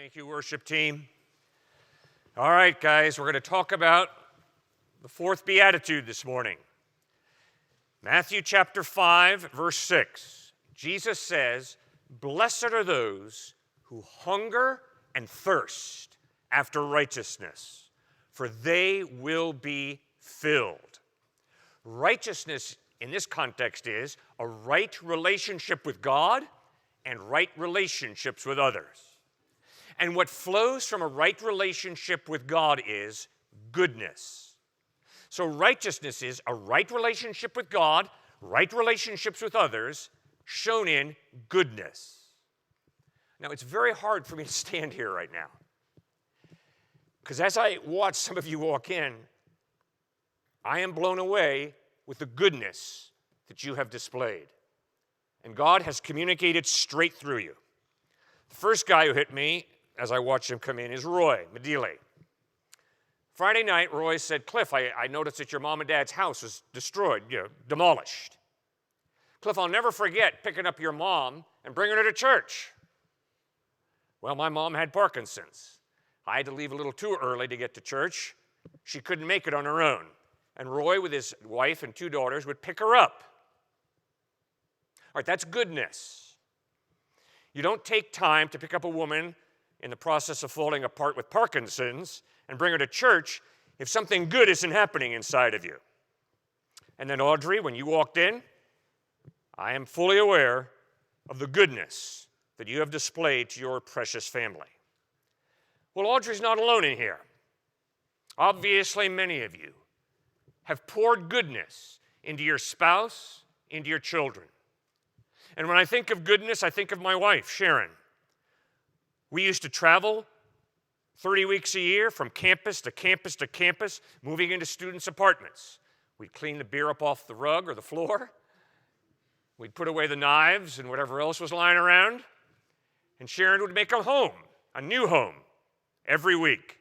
Thank you, worship team. All right, guys, we're going to talk about the fourth beatitude this morning. Matthew chapter 5, verse 6. Jesus says, "Blessed are those who hunger and thirst after righteousness, for they will be filled." Righteousness in this context is a right relationship with God and right relationships with others. And what flows from a right relationship with God is goodness. So righteousness is a right relationship with God, right relationships with others, shown in goodness. Now, it's very hard for me to stand here right now, because as I watch some of you walk in, I am blown away with the goodness that you have displayed. And God has communicated straight through you. The first guy who hit me as I watched him come in is Roy Medile. Friday night, Roy said, "Cliff, I noticed that your mom and dad's house was destroyed, demolished. Cliff, I'll never forget picking up your mom and bringing her to church." Well, my mom had Parkinson's. I had to leave a little too early to get to church. She couldn't make it on her own. And Roy, with his wife and two daughters, would pick her up. All right, that's goodness. You don't take time to pick up a woman in the process of falling apart with Parkinson's and bring her to church if something good isn't happening inside of you. And then Audrey, when you walked in, I am fully aware of the goodness that you have displayed to your precious family. Well, Audrey's not alone in here. Obviously, many of you have poured goodness into your spouse, into your children. And when I think of goodness, I think of my wife, Sharon. We used to travel 30 weeks a year from campus to campus to campus, moving into students' apartments. We'd clean the beer up off the rug or the floor. We'd put away the knives and whatever else was lying around. And Sharon would make a home, a new home, every week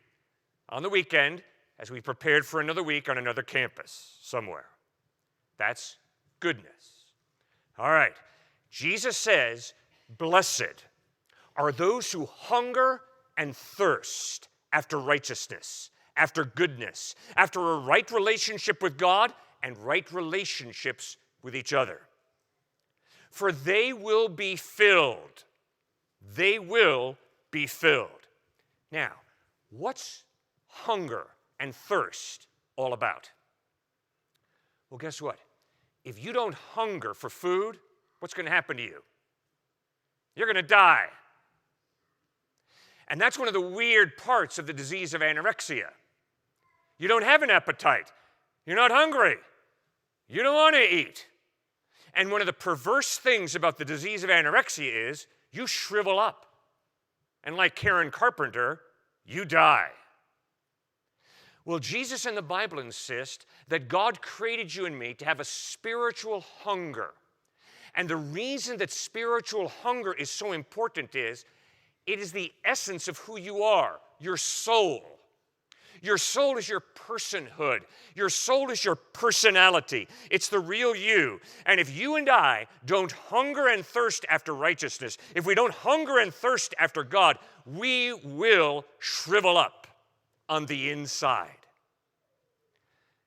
on the weekend as we prepared for another week on another campus somewhere. That's goodness. All right. Jesus says, "Blessed are those who hunger and thirst after righteousness, after goodness, after a right relationship with God and right relationships with each other. For they will be filled." They will be filled. Now, what's hunger and thirst all about? Well, guess what? If you don't hunger for food, what's going to happen to you? You're going to die. And that's one of the weird parts of the disease of anorexia. You don't have an appetite. You're not hungry. You don't want to eat. And one of the perverse things about the disease of anorexia is you shrivel up. And like Karen Carpenter, you die. Well, Jesus and the Bible insist that God created you and me to have a spiritual hunger. And the reason that spiritual hunger is so important is it is the essence of who you are, your soul. Your soul is your personhood. Your soul is your personality. It's the real you. And if you and I don't hunger and thirst after righteousness, if we don't hunger and thirst after God, we will shrivel up on the inside.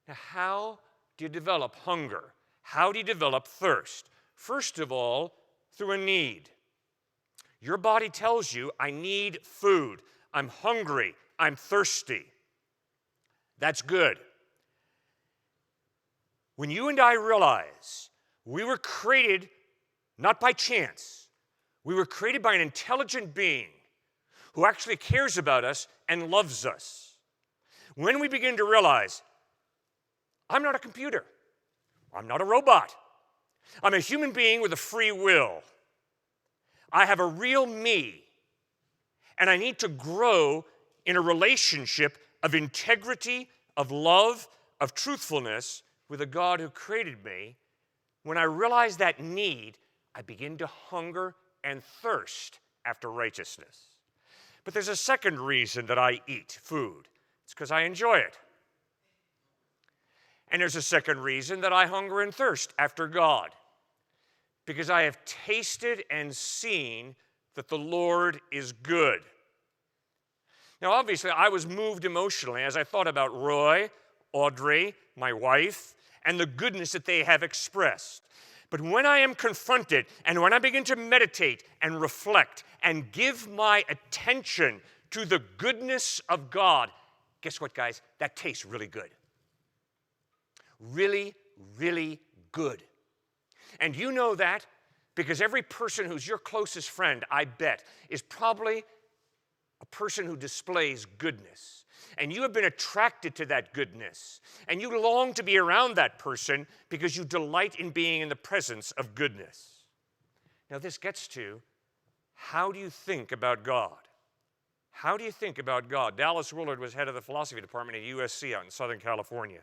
Now, how do you develop hunger? How do you develop thirst? First of all, through a need. Your body tells you, I need food. I'm hungry. I'm thirsty. That's good. When you and I realize we were created not by chance, we were created by an intelligent being who actually cares about us and loves us. When we begin to realize, I'm not a computer. I'm not a robot. I'm a human being with a free will. I have a real me, and I need to grow in a relationship of integrity, of love, of truthfulness with a God who created me. When I realize that need, I begin to hunger and thirst after righteousness. But there's a second reason that I eat food. It's because I enjoy it. And there's a second reason that I hunger and thirst after God. Because I have tasted and seen that the Lord is good. Now, obviously, I was moved emotionally as I thought about Roy, Audrey, my wife, and the goodness that they have expressed. But when I am confronted and when I begin to meditate and reflect and give my attention to the goodness of God, guess what, guys? That tastes really good. Really, really good. And you know that because every person who's your closest friend, I bet, is probably a person who displays goodness. And you have been attracted to that goodness. And you long to be around that person because you delight in being in the presence of goodness. Now this gets to, how do you think about God? How do you think about God? Dallas Willard was head of the philosophy department at USC out in Southern California.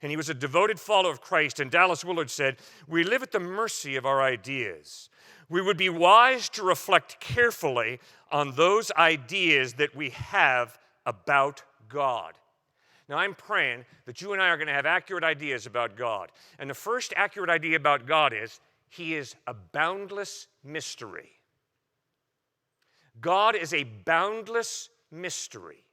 And he was a devoted follower of Christ. And Dallas Willard said, "We live at the mercy of our ideas. We would be wise to reflect carefully on those ideas that we have about God." Now, I'm praying that you and I are going to have accurate ideas about God. And the first accurate idea about God is, He is a boundless mystery. God is a boundless mystery.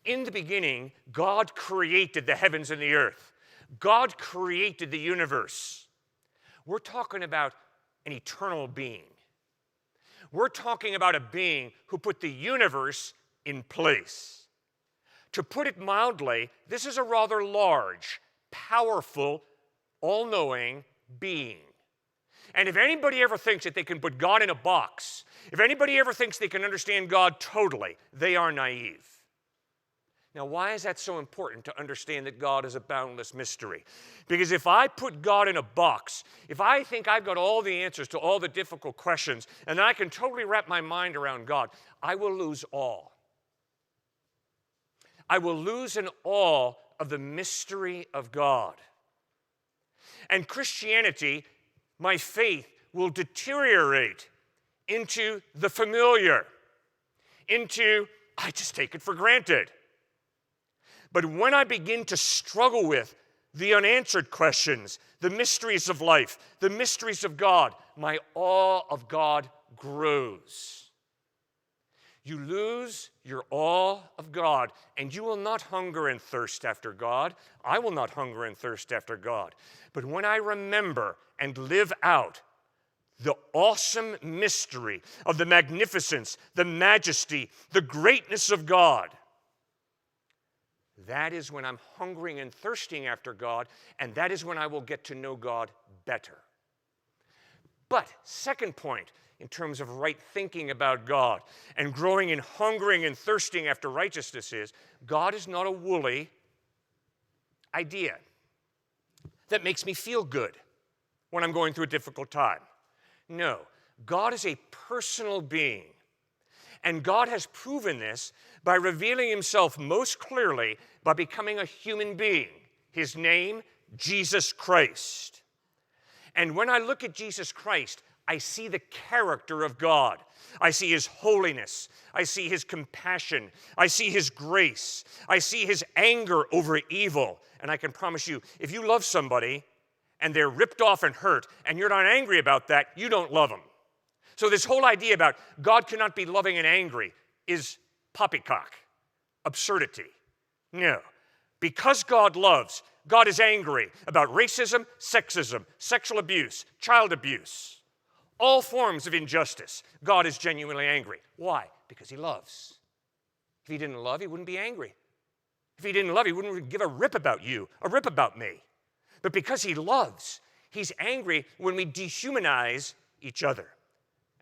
In the beginning, God created the heavens and the earth. God created the universe. We're talking about an eternal being. We're talking about a being who put the universe in place. To put it mildly, this is a rather large, powerful, all-knowing being. And if anybody ever thinks that they can put God in a box, if anybody ever thinks they can understand God totally, they are naive. Now, why is that so important to understand that God is a boundless mystery? Because if I put God in a box, if I think I've got all the answers to all the difficult questions, and I can totally wrap my mind around God, I will lose awe. I will lose an awe of the mystery of God. And Christianity, my faith, will deteriorate into the familiar, into, I just take it for granted. But when I begin to struggle with the unanswered questions, the mysteries of life, the mysteries of God, my awe of God grows. You lose your awe of God, and you will not hunger and thirst after God. I will not hunger and thirst after God. But when I remember and live out the awesome mystery of the magnificence, the majesty, the greatness of God, that is when I'm hungering and thirsting after God, and that is when I will get to know God better. But, second point, in terms of right thinking about God and growing in hungering and thirsting after righteousness is, God is not a woolly idea that makes me feel good when I'm going through a difficult time. No, God is a personal being. And God has proven this by revealing himself most clearly by becoming a human being. His name, Jesus Christ. And when I look at Jesus Christ, I see the character of God. I see his holiness. I see his compassion. I see his grace. I see his anger over evil. And I can promise you, if you love somebody and they're ripped off and hurt and you're not angry about that, you don't love them. So this whole idea about God cannot be loving and angry is poppycock, absurdity. No. Because God loves, God is angry about racism, sexism, sexual abuse, child abuse, all forms of injustice. God is genuinely angry. Why? Because he loves. If he didn't love, he wouldn't be angry. If he didn't love, he wouldn't give a rip about you, a rip about me. But because he loves, he's angry when we dehumanize each other.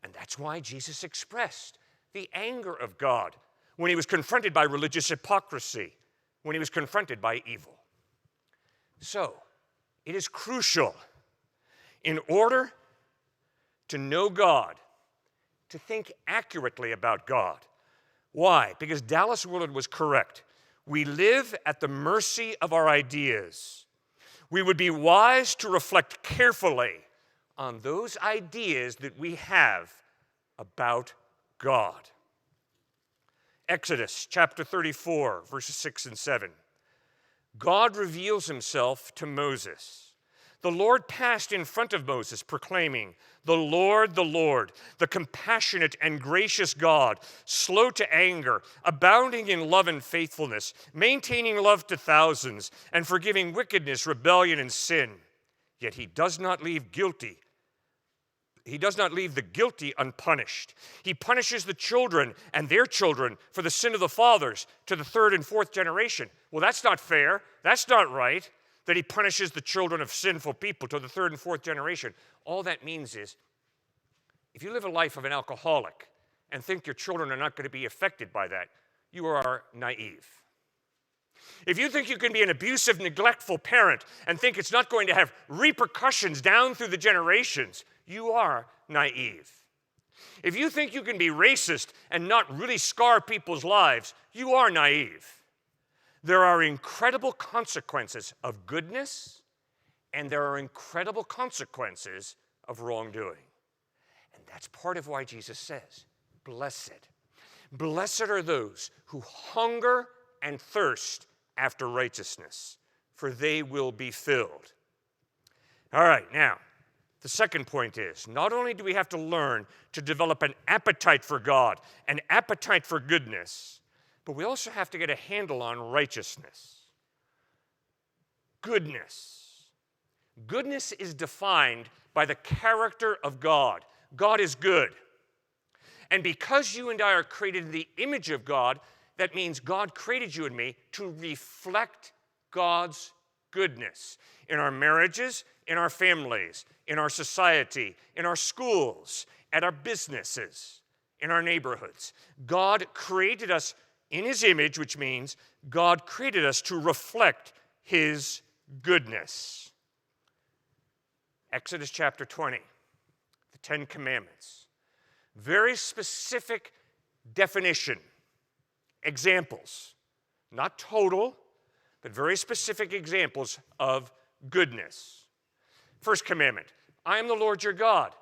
And that's why Jesus expressed the anger of God when he was confronted by religious hypocrisy, when he was confronted by evil. So, it is crucial in order to know God, to think accurately about God. Why? Because Dallas Willard was correct. We live at the mercy of our ideas. We would be wise to reflect carefully on those ideas that we have about God. Exodus chapter 34, verses 6 and 7. God reveals himself to Moses. The Lord passed in front of Moses, proclaiming, the Lord, the compassionate and gracious God, slow to anger, abounding in love and faithfulness, maintaining love to thousands, and forgiving wickedness, rebellion, and sin. Yet he does not leave the guilty unpunished. He punishes the children and their children for the sin of the fathers to the third and fourth generation. Well, that's not fair. That's not right, that he punishes the children of sinful people to the third and fourth generation. All that means is, if you live a life of an alcoholic and think your children are not going to be affected by that, you are naive. If you think you can be an abusive, neglectful parent and think it's not going to have repercussions down through the generations, you are naive. If you think you can be racist and not really scar people's lives, you are naive. There are incredible consequences of goodness, and there are incredible consequences of wrongdoing. And that's part of why Jesus says, blessed. Blessed are those who hunger and thirst after righteousness, for they will be filled. All right, now, the second point is, not only do we have to learn to develop an appetite for God, an appetite for goodness, but we also have to get a handle on righteousness. Goodness. Goodness is defined by the character of God. God is good. And because you and I are created in the image of God, that means God created you and me to reflect God's goodness in our marriages, in our families, in our society, in our schools, at our businesses, in our neighborhoods. God created us in his image, which means God created us to reflect his goodness. Exodus chapter 20, the 10 Commandments. Very specific definition, examples, not total, but very specific examples of goodness. First commandment, I am the Lord your God.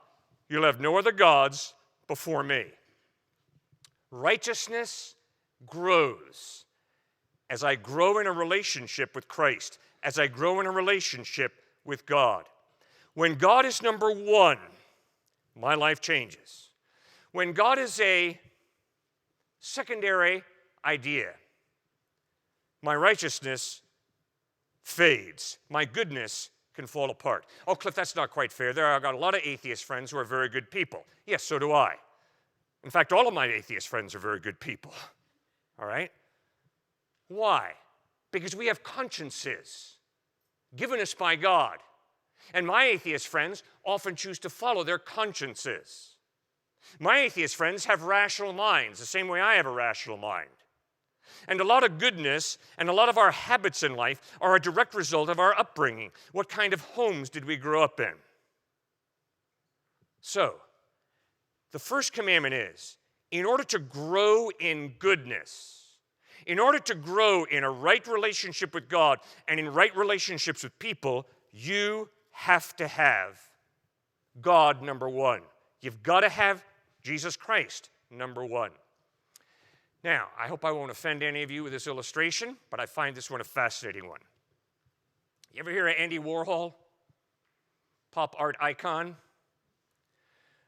You'll have no other gods before me. Righteousness grows as I grow in a relationship with Christ, as I grow in a relationship with God. When God is number one, my life changes. When God is a secondary idea, my righteousness fades. My goodness can fall apart. Oh, Cliff, that's not quite fair. I've got a lot of atheist friends who are very good people. Yes, so do I. In fact, all of my atheist friends are very good people. All right? Why? Because we have consciences given us by God. And my atheist friends often choose to follow their consciences. My atheist friends have rational minds, the same way I have a rational mind. And a lot of goodness and a lot of our habits in life are a direct result of our upbringing. What kind of homes did we grow up in? So, the first commandment is, in order to grow in goodness, in order to grow in a right relationship with God and in right relationships with people, you have to have God number one. You've got to have Jesus Christ number one. Now, I hope I won't offend any of you with this illustration, but I find this one a fascinating one. You ever hear of Andy Warhol? Pop art icon?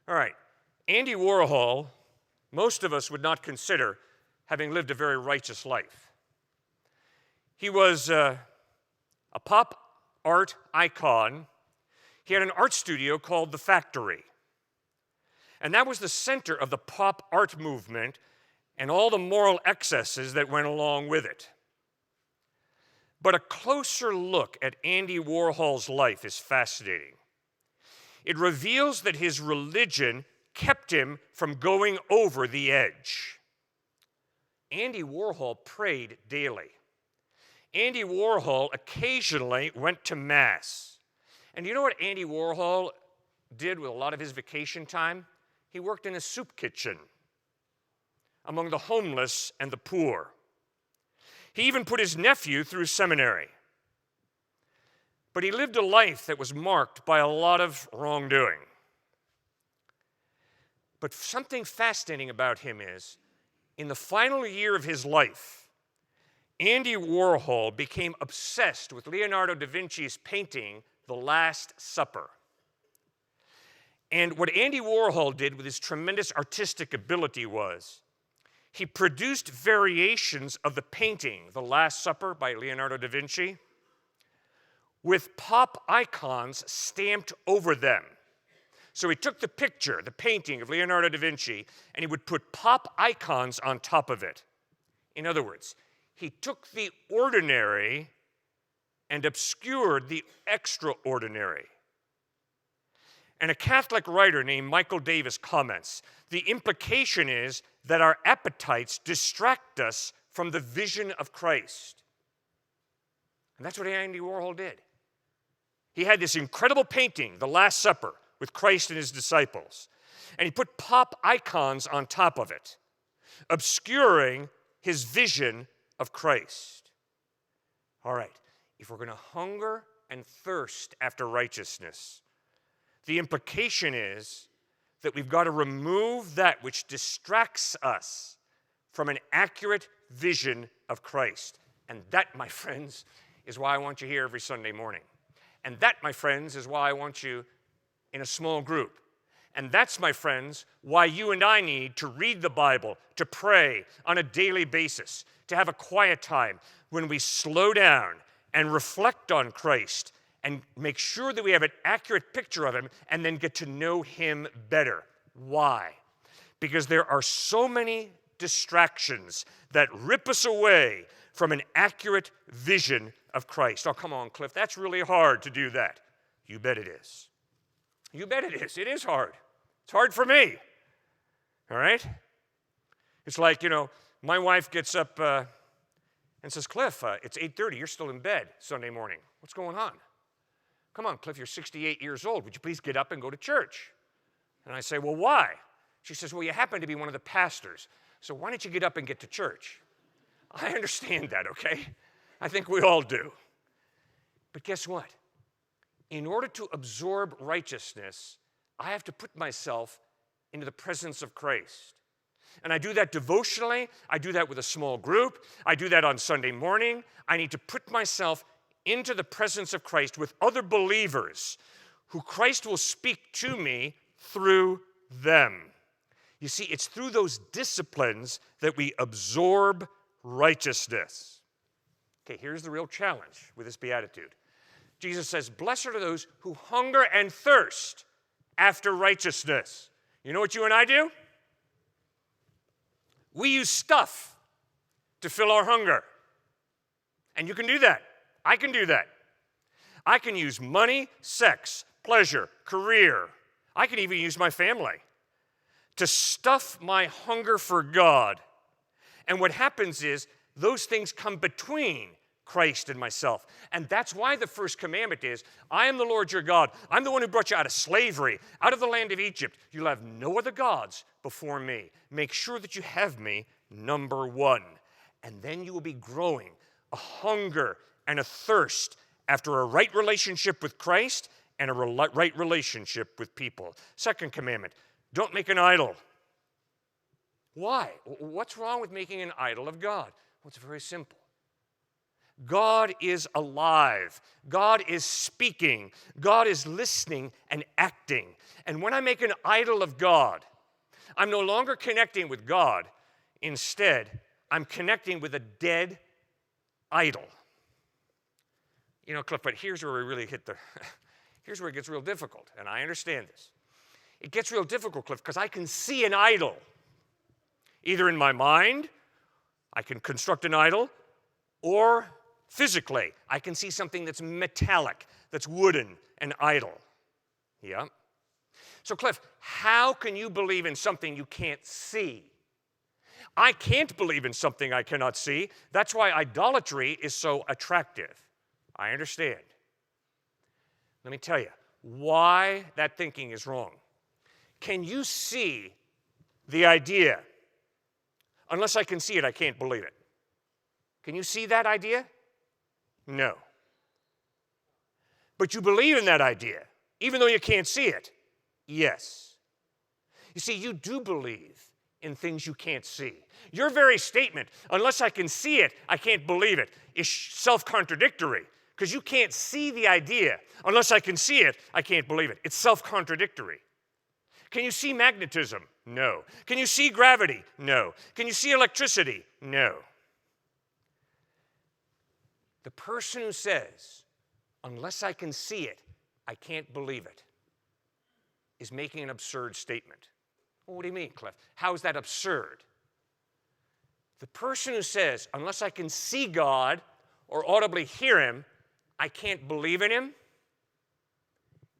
All right. Andy Warhol, most of us would not consider having lived a very righteous life. He was a pop art icon. He had an art studio called The Factory. And that was the center of the pop art movement and all the moral excesses that went along with it. But a closer look at Andy Warhol's life is fascinating. It reveals that his religion kept him from going over the edge. Andy Warhol prayed daily. Andy Warhol occasionally went to Mass. And you know what Andy Warhol did with a lot of his vacation time? He worked in a soup kitchen among the homeless and the poor. He even put his nephew through seminary. But he lived a life that was marked by a lot of wrongdoing. But something fascinating about him is, in the final year of his life, Andy Warhol became obsessed with Leonardo da Vinci's painting, the Last Supper. And what Andy Warhol did with his tremendous artistic ability was he produced variations of the painting, The Last Supper by Leonardo da Vinci, with pop icons stamped over them. So he took the picture, the painting of Leonardo da Vinci, and he would put pop icons on top of it. In other words, he took the ordinary and obscured the extraordinary. And a Catholic writer named Michael Davis comments, the implication is that our appetites distract us from the vision of Christ. And that's what Andy Warhol did. He had this incredible painting, The Last Supper, with Christ and his disciples. And he put pop icons on top of it, obscuring his vision of Christ. All right, if we're going to hunger and thirst after righteousness, the implication is that we've got to remove that which distracts us from an accurate vision of Christ. And that, my friends, is why I want you here every Sunday morning. And that, my friends, is why I want you in a small group. And that's, my friends, why you and I need to read the Bible, to pray on a daily basis, to have a quiet time when we slow down and reflect on Christ and make sure that we have an accurate picture of him and then get to know him better. Why? Because there are so many distractions that rip us away from an accurate vision of Christ. Oh, come on, Cliff, that's really hard to do that. You bet it is. You bet it is. It is hard. It's hard for me. All right? It's like, my wife gets up and says, Cliff, it's 8:30. You're still in bed Sunday morning. What's going on? Come on, Cliff, you're 68 years old. Would you please get up and go to church? And I say, well, why? She says, well, you happen to be one of the pastors, so why don't you get up and get to church? I understand that, okay? I think we all do. But guess what? In order to absorb righteousness, I have to put myself into the presence of Christ. And I do that devotionally. I do that with a small group. I do that on Sunday morning. I need to put myself into the presence of Christ with other believers who Christ will speak to me through them. You see, it's through those disciplines that we absorb righteousness. Okay, here's the real challenge with this beatitude. Jesus says, blessed are those who hunger and thirst after righteousness. You know what you and I do? We use stuff to fill our hunger. And you can do that. I can do that. I can use money, sex, pleasure, career. I can even use my family to stuff my hunger for God. And what happens is those things come between Christ and myself. And that's why the first commandment is, I am the Lord your God. I'm the one who brought you out of slavery, out of the land of Egypt. You'll have no other gods before me. Make sure that you have me, number one. And then you will be growing a hunger and a thirst after a right relationship with Christ and a right relationship with people. Second commandment, don't make an idol. Why? What's wrong with making an idol of God? Well, it's very simple. God is alive. God is speaking. God is listening and acting. And when I make an idol of God, I'm no longer connecting with God. Instead, I'm connecting with a dead idol. Cliff, but here's where we really here's where it gets real difficult, and I understand this. It gets real difficult, Cliff, because I can see an idol. Either in my mind, I can construct an idol, or physically, I can see something that's metallic, that's wooden, an idol. Yeah? So, Cliff, how can you believe in something you can't see? I can't believe in something I cannot see. That's why idolatry is so attractive. I understand. Let me tell you why that thinking is wrong. Can you see the idea? Unless I can see it, I can't believe it. Can you see that idea? No. But you believe in that idea, even though you can't see it? Yes. You see, you do believe in things you can't see. Your very statement, unless I can see it, I can't believe it, is self-contradictory. because you can't see the idea. Unless I can see it, I can't believe it. It's self-contradictory. Can you see magnetism? No. Can you see gravity? No. Can you see electricity? No. The person who says, unless I can see it, I can't believe it, is making an absurd statement. Well, what do you mean, Cliff? How is that absurd? The person who says, unless I can see God or audibly hear him, I can't believe in him,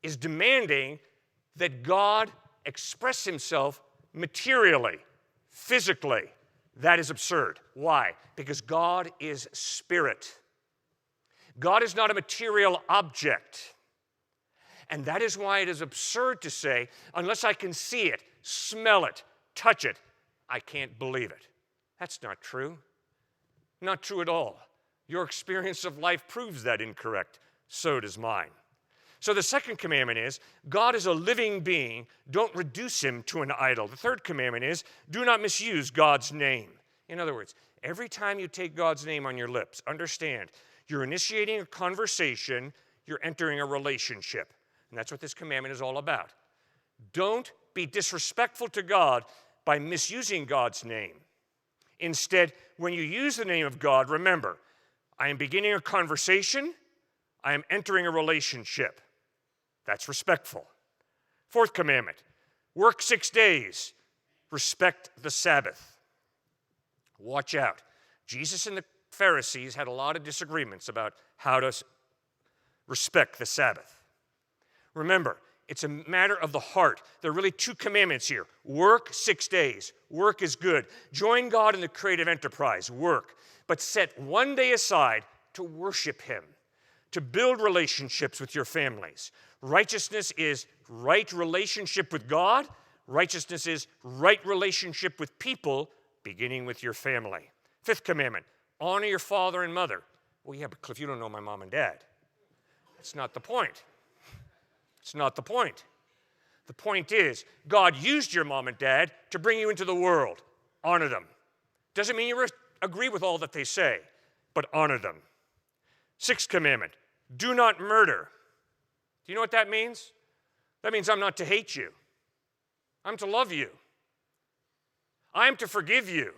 is demanding that God express himself materially, physically. That is absurd. Why? Because God is spirit. God is not a material object. And that is why it is absurd to say, unless I can see it, smell it, touch it, I can't believe it. That's not true. Not true at all. Your experience of life proves that incorrect. So does mine. So the second commandment is, God is a living being. Don't reduce him to an idol. The third commandment is, do not misuse God's name. In other words, every time you take God's name on your lips, understand, you're initiating a conversation, you're entering a relationship. And that's what this commandment is all about. Don't be disrespectful to God by misusing God's name. Instead, when you use the name of God, remember, I am beginning a conversation, I am entering a relationship. That's respectful. Fourth commandment, work 6 days, respect the Sabbath. Watch out. Jesus and the Pharisees had a lot of disagreements about how to respect the Sabbath. Remember, it's a matter of the heart. There are really two commandments here. Work 6 days. Work is good. Join God in the creative enterprise. Work. But set 1 day aside to worship him, to build relationships with your families. Righteousness is right relationship with God. Righteousness is right relationship with people, beginning with your family. Fifth commandment, honor your father and mother. Well, yeah, but Cliff, you don't know my mom and dad. That's not the point. It's not the point. The point is, God used your mom and dad to bring you into the world. Honor them. Doesn't mean you agree with all that they say, but honor them. Sixth commandment, do not murder. Do you know what that means? That means I'm not to hate you. I'm to love you. I'm to forgive you.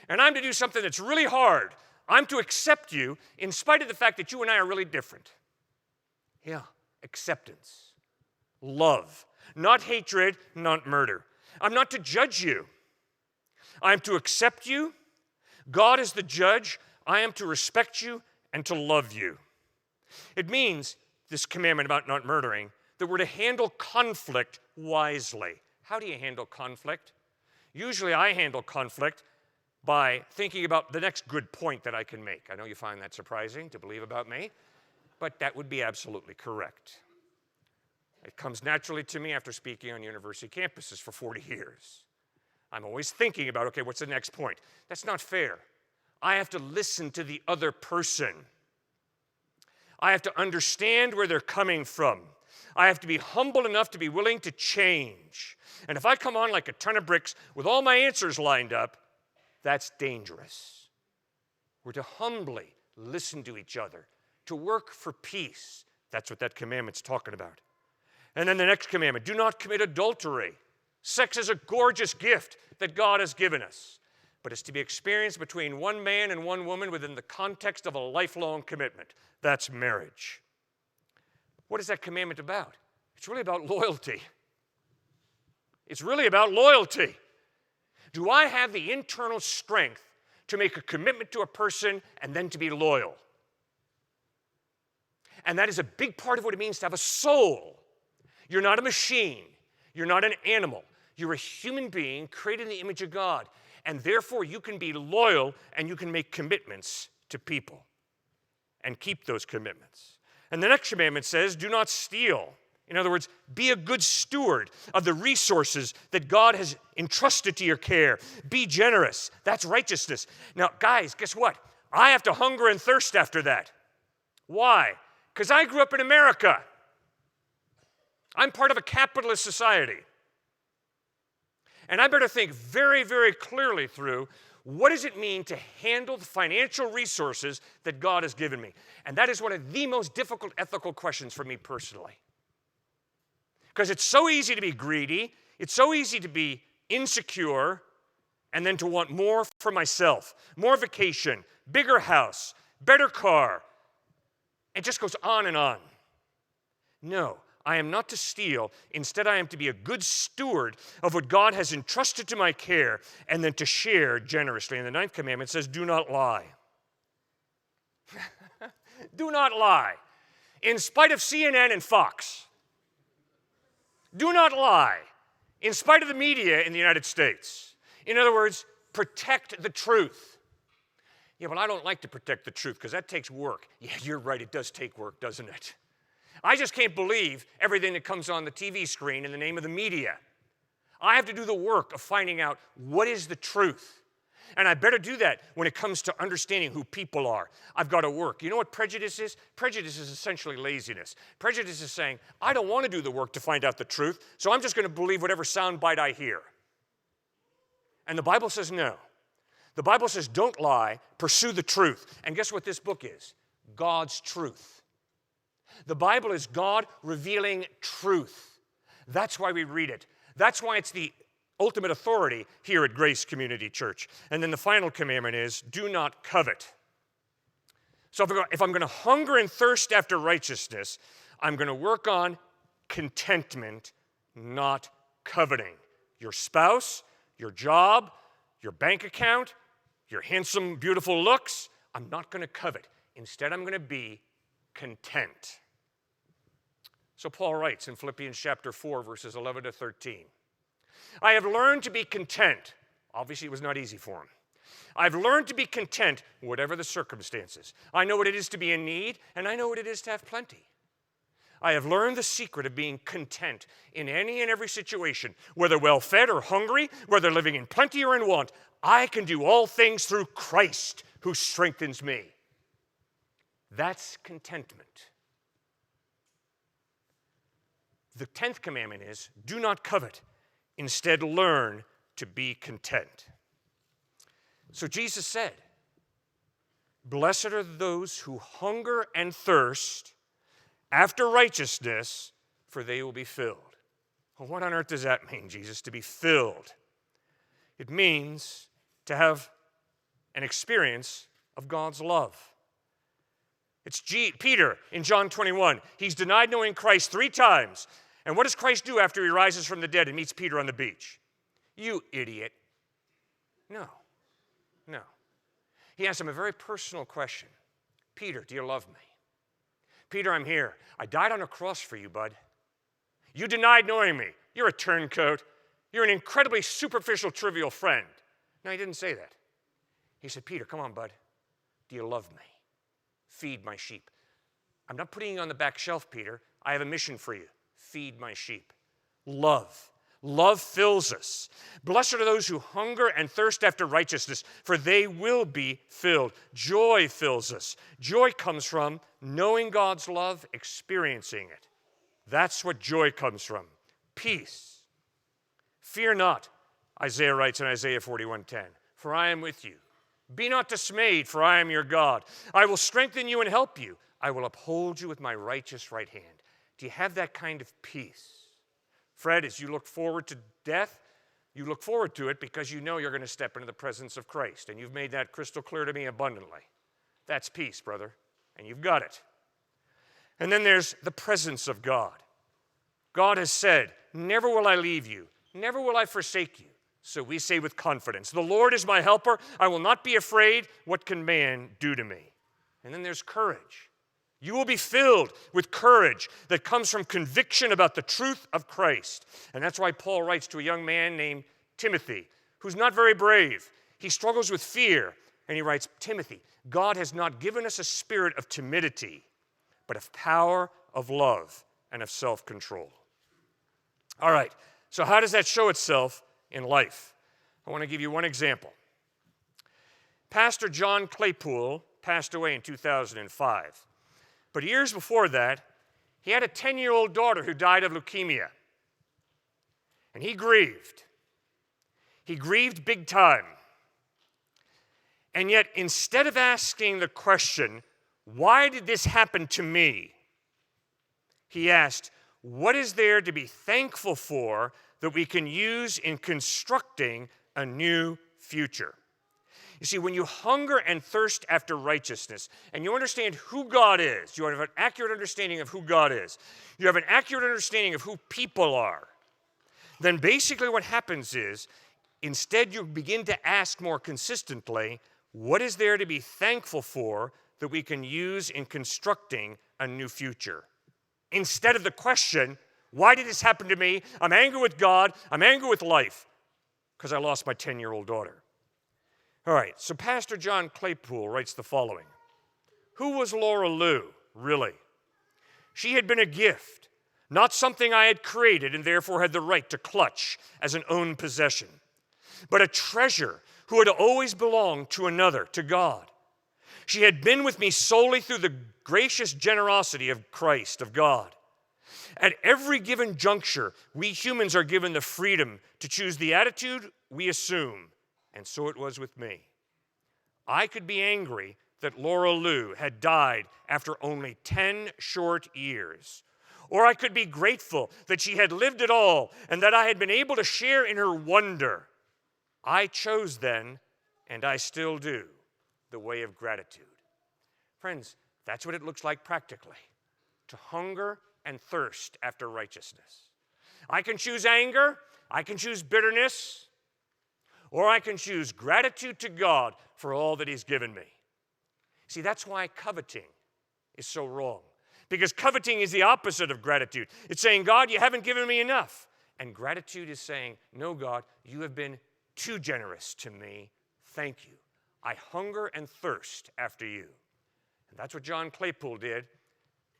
And I'm to do something that's really hard. I'm to accept you in spite of the fact that you and I are really different. Yeah. Acceptance, love, not hatred, not murder. I'm not to judge you. I'm to accept you. God is the judge. I am to respect you and to love you. It means, this commandment about not murdering, that we're to handle conflict wisely. How do you handle conflict? Usually I handle conflict by thinking about the next good point that I can make. I know you find that surprising to believe about me, but that would be absolutely correct. It comes naturally to me after speaking on university campuses for 40 years. I'm always thinking about, okay, what's the next point? That's not fair. I have to listen to the other person. I have to understand where they're coming from. I have to be humble enough to be willing to change. And if I come on like a ton of bricks with all my answers lined up, that's dangerous. We're to humbly listen to each other, to work for peace. That's what that commandment's talking about. And then the next commandment, do not commit adultery. Sex is a gorgeous gift that God has given us, but it's to be experienced between one man and one woman within the context of a lifelong commitment. That's marriage. What is that commandment about? It's really about loyalty. It's really about loyalty. Do I have the internal strength to make a commitment to a person and then to be loyal? And that is a big part of what it means to have a soul. You're not a machine. You're not an animal. You're a human being created in the image of God. And therefore, you can be loyal and you can make commitments to people and keep those commitments. And the next commandment says, do not steal. In other words, be a good steward of the resources that God has entrusted to your care. Be generous. That's righteousness. Now, guys, guess what? I have to hunger and thirst after that. Why? Because I grew up in America. I'm part of a capitalist society. And I better think very, very clearly through what does it mean to handle the financial resources that God has given me? And that is one of the most difficult ethical questions for me personally. Because it's so easy to be greedy, it's so easy to be insecure, and then to want more for myself, more vacation, bigger house, better car. It just goes on and on. No, I am not to steal. Instead, I am to be a good steward of what God has entrusted to my care and then to share generously. And the 9th commandment says, do not lie. Do not lie. In spite of CNN and Fox. Do not lie. In spite of the media in the United States. In other words, protect the truth. Yeah, well, I don't like to protect the truth because that takes work. Yeah, you're right, it does take work, doesn't it? I just can't believe everything that comes on the TV screen in the name of the media. I have to do the work of finding out what is the truth. And I better do that when it comes to understanding who people are. I've got to work. You know what prejudice is? Prejudice is essentially laziness. Prejudice is saying, I don't want to do the work to find out the truth, so I'm just going to believe whatever soundbite I hear. And the Bible says no. The Bible says don't lie, pursue the truth. And guess what this book is? God's truth. The Bible is God revealing truth. That's why we read it. That's why it's the ultimate authority here at Grace Community Church. And then the final commandment is, do not covet. So if I'm going to hunger and thirst after righteousness, I'm going to work on contentment, not coveting. Your spouse, your job, your bank account, your handsome, beautiful looks, I'm not going to covet. Instead, I'm going to be content. So Paul writes in Philippians chapter 4, verses 11 to 13, I have learned to be content. Obviously, it was not easy for him. I've learned to be content, whatever the circumstances. I know what it is to be in need, and I know what it is to have plenty. I have learned the secret of being content in any and every situation, whether well-fed or hungry, whether living in plenty or in want. I can do all things through Christ who strengthens me. That's contentment. The 10th commandment is, do not covet. Instead, learn to be content. So Jesus said, blessed are those who hunger and thirst after righteousness, for they will be filled. Well, what on earth does that mean, Jesus, to be filled? It means to have an experience of God's love. It's Peter in John 21. He's denied knowing Christ 3 times. And what does Christ do after he rises from the dead and meets Peter on the beach? You idiot. No. He asks him a very personal question. Peter, do you love me? Peter, I'm here. I died on a cross for you, bud. You denied knowing me. You're a turncoat. You're an incredibly superficial, trivial friend. No, he didn't say that. He said, Peter, come on, bud. Do you love me? Feed my sheep. I'm not putting you on the back shelf, Peter. I have a mission for you. Feed my sheep. Love. Love fills us. Blessed are those who hunger and thirst after righteousness, for they will be filled. Joy fills us. Joy comes from knowing God's love, experiencing it. That's what joy comes from. Peace. Fear not, Isaiah writes in Isaiah 41:10, for I am with you. Be not dismayed, for I am your God. I will strengthen you and help you. I will uphold you with my righteous right hand. Do you have that kind of peace? Fred, as you look forward to death, you look forward to it because you know you're going to step into the presence of Christ, and you've made that crystal clear to me abundantly. That's peace, brother, and you've got it. And then there's the presence of God. God has said, never will I leave you, never will I forsake you. So we say with confidence, the Lord is my helper. I will not be afraid. What can man do to me? And then there's courage. You will be filled with courage that comes from conviction about the truth of Christ. And that's why Paul writes to a young man named Timothy, who's not very brave. He struggles with fear. And he writes, Timothy, God has not given us a spirit of timidity, but of power, of love, and of self-control. All right, so how does that show itself in life? I want to give you one example. Pastor John Claypool passed away in 2005. But years before that, he had a 10-year-old daughter who died of leukemia. And he grieved. He grieved big time. And yet, instead of asking the question, why did this happen to me? He asked, what is there to be thankful for that we can use in constructing a new future? You see, when you hunger and thirst after righteousness, and you understand who God is, you have an accurate understanding of who God is, you have an accurate understanding of who people are, then basically what happens is, instead you begin to ask more consistently, what is there to be thankful for that we can use in constructing a new future? Instead of the question, why did this happen to me? I'm angry with God, I'm angry with life, because I lost my 10-year-old daughter. All right, so Pastor John Claypool writes the following. Who was Laura Lou, really? She had been a gift, not something I had created and therefore had the right to clutch as an own possession, but a treasure who had always belonged to another, to God. She had been with me solely through the gracious generosity of Christ, of God. At every given juncture, we humans are given the freedom to choose the attitude we assume. And so it was with me. I could be angry that Laura Lou had died after only 10 short years. Or I could be grateful that she had lived at all and that I had been able to share in her wonder. I chose then, and I still do, the way of gratitude. Friends, that's what it looks like practically, to hunger and thirst after righteousness. I can choose anger, I can choose bitterness, or I can choose gratitude to God for all that he's given me. See, that's why coveting is so wrong. Because coveting is the opposite of gratitude. It's saying, God, you haven't given me enough. And gratitude is saying, no, God, you have been too generous to me. Thank you. I hunger and thirst after you. And that's what John Claypool did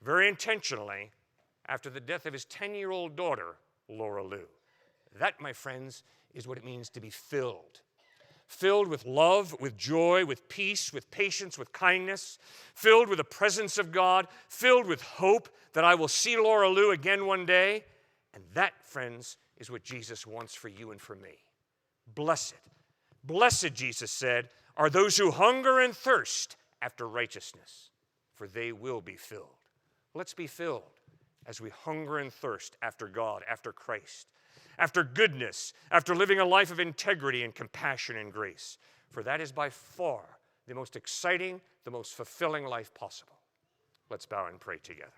very intentionally after the death of his 10-year-old daughter, Laura Lou. That, my friends, is what it means to be filled. Filled with love, with joy, with peace, with patience, with kindness, filled with the presence of God, filled with hope that I will see Laura Lou again one day. And that, friends, is what Jesus wants for you and for me. Blessed, blessed, Jesus said, are those who hunger and thirst after righteousness, for they will be filled. Let's be filled as we hunger and thirst after God, after Christ, after goodness, after living a life of integrity and compassion and grace. For that is by far the most exciting, the most fulfilling life possible. Let's bow and pray together.